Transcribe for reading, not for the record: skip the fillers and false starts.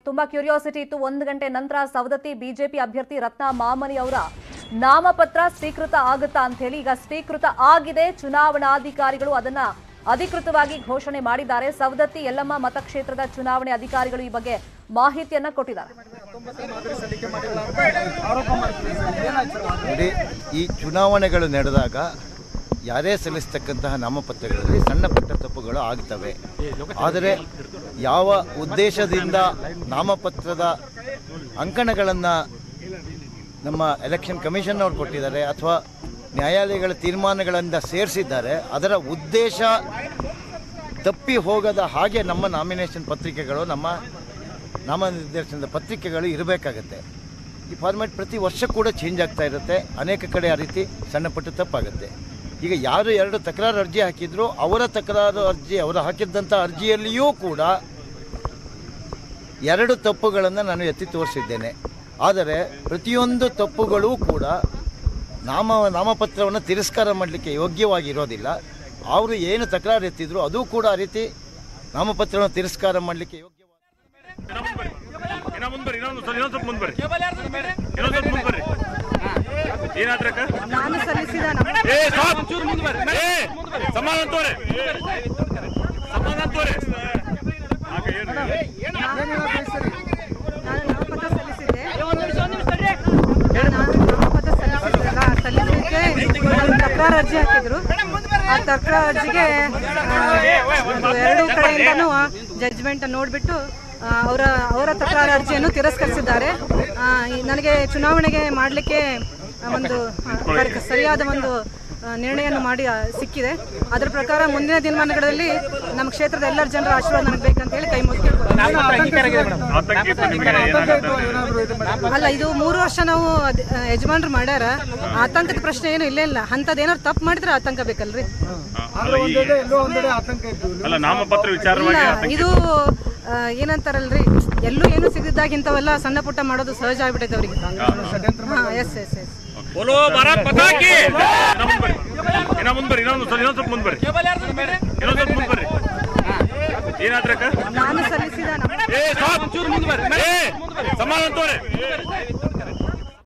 ತುಂಬಾ ಕ್ಯೂರಿಯಾಸಿಟಿ ಇತ್ತು. 1 ಗಂಟೆ ನಂತರ ಸವದತ್ತಿ ಬಿಜೆಪಿ ಅಭ್ಯರ್ಥಿ ರತ್ನ ಮಾಮನಿ ಅವರ ನಾಮಪತ್ರ ಸ್ವೀಕೃತ ಆಗುತ್ತಾ ಅಂತ ಹೇಳಿ ಈಗ ಸ್ವೀಕೃತ ಆಗಿದೆ. ಚುನಾವಣಾಧಿಕಾರಿಗಳು ಅದನ್ನ ಅಧಿಕೃತವಾಗಿ ಘೋಷಣೆ ಮಾಡಿದ್ದಾರೆ. ಸವದತ್ತಿ ಯಲ್ಲಮ್ಮ ಮತಕ್ಷೇತ್ರದ ಚುನಾವಣೆ ಅಧಿಕಾರಿಗಳು ಈ ಬಗ್ಗೆ ಮಾಹಿತಿಯನ್ನ ಕೊಟ್ಟಿದ್ದಾರೆ. ಈ ಚುನಾವಣೆಗಳು ನಡೆದಾಗ ಯಾರೇ ಸಲ್ಲಿಸತಕ್ಕಂತಹ ನಾಮಪತ್ರಗಳಲ್ಲಿ ಸಣ್ಣ ಪುಟ್ಟ ತಪ್ಪುಗಳು ಆಗ್ತವೆ. ಆದರೆ ಯಾವ ಉದ್ದೇಶದಿಂದ ನಾಮಪತ್ರದ ಅಂಕಣಗಳನ್ನು ನಮ್ಮ ಎಲೆಕ್ಷನ್ ಕಮಿಷನ್ ಅವರು ಕೊಟ್ಟಿದ್ದಾರೆ ಅಥವಾ ನ್ಯಾಯಾಲಯಗಳ ತೀರ್ಮಾನಗಳಿಂದ ಸೇರಿಸಿದ್ದಾರೆ, ಅದರ ಉದ್ದೇಶ ತಪ್ಪಿ ಹೋಗದ ಹಾಗೆ ನಮ್ಮ ನಾಮಿನೇಷನ್ ಪತ್ರಿಕೆಗಳು, ನಮ್ಮ ನಾಮನಿರ್ದೇಶನದ ಪತ್ರಿಕೆಗಳು ಇರಬೇಕಾಗತ್ತೆ. ಈ ಫಾರ್ಮ್ಯಾಟ್ ಪ್ರತಿ ವರ್ಷ ಕೂಡ ಚೇಂಜ್ ಆಗ್ತಾ ಇರುತ್ತೆ. ಅನೇಕ ಕಡೆ ಆ ರೀತಿ ಸಣ್ಣ ಪುಟ್ಟ ತಪ್ಪಾಗುತ್ತೆ. ಈಗ ಯಾರು 2 ತಕರಾರು ಅರ್ಜಿ ಹಾಕಿದ್ರು ಅವರ ತಕರಾರು ಅರ್ಜಿ, ಅವರು ಹಾಕಿದ್ದಂಥ ಅರ್ಜಿಯಲ್ಲಿಯೂ ಕೂಡ 2 ತಪ್ಪುಗಳನ್ನು ನಾನು ಎತ್ತಿ ತೋರಿಸಿದ್ದೇನೆ. ಆದರೆ ಪ್ರತಿಯೊಂದು ತಪ್ಪುಗಳೂ ಕೂಡ ನಾಮಪತ್ರವನ್ನು ತಿರಸ್ಕಾರ ಮಾಡಲಿಕ್ಕೆ ಯೋಗ್ಯವಾಗಿರೋದಿಲ್ಲ. ಅವರು ಏನು ತಕರಾರು ಎತ್ತಿದ್ರು ಅದು ಕೂಡ ಆ ರೀತಿ ನಾಮಪತ್ರವನ್ನು ತಿರಸ್ಕಾರ ಮಾಡಲಿಕ್ಕೆ ಯೋಗ್ಯವಾಗಿ. ನಾನು ಸಲ್ಲಿಸಿದ ನಾಮಪತ್ರ ಸಲ್ಲಿಸಿದ್ದೆ. ಸಲ್ಲಿಸಲಿಕ್ಕೆ ತಕರಾರು ಅರ್ಜಿ ಹಾಕಿದ್ರು. ಆ ತಕರಾರು ಅರ್ಜಿಗೆ 2 ಕಡೆಯಿಂದನೂ ಜಡ್ಜ್ಮೆಂಟ್ ನೋಡಿಬಿಟ್ಟು ಅವರ ತಕರಾರು ಅರ್ಜಿಯನ್ನು ತಿರಸ್ಕರಿಸಿದ್ದಾರೆ. ನನಗೆ ಚುನಾವಣೆಗೆ ಮಾಡಲಿಕ್ಕೆ ಒಂದು ಸರಿಯಾದ ಒಂದು ನಿರ್ಣಯವನ್ನು ಮಾಡಿ ಸಿಕ್ಕಿದೆ. ಅದರ ಪ್ರಕಾರ ಮುಂದಿನ ದಿನಮಾನಗಳಲ್ಲಿ ನಮ್ಮ ಕ್ಷೇತ್ರದ ಎಲ್ಲರ ಜನರ ಆಶೀರ್ವಾದ ನನಗೆ ಬೇಕಂತ ಹೇಳಿ ಕೈ ಮುಗಿದು ಅಲ್ಲ, ಇದು 3 ವರ್ಷ ನಾವು ಯಜಮಾನರು ಮಾಡ್ಯಾರ. ಆತಂಕದ ಪ್ರಶ್ನೆ ಏನು ಇಲ್ಲೇ ಇಲ್ಲ. ಅಂಥದ್ದು ಏನಾದ್ರು ತಪ್ಪು ಮಾಡಿದ್ರೆ ಆತಂಕ ಬೇಕಲ್ರಿ. ಇದು ಏನಂತಾರಲ್ರಿ, ಎಲ್ಲೂ ಏನು ಸಿಗದಿದ್ದಾಗ ಇಂಥವೆಲ್ಲ ಸಣ್ಣ ಪುಟ್ಟ ಮಾಡೋದು ಸಹಜ ಆಗ್ಬಿಟ್ಟೈತೆ ಅವ್ರಿಗೆ. ಎಸ್ ಎಸ್ ಎಸ್ ನಾನು ಸಲ್ಲಿಸಿದ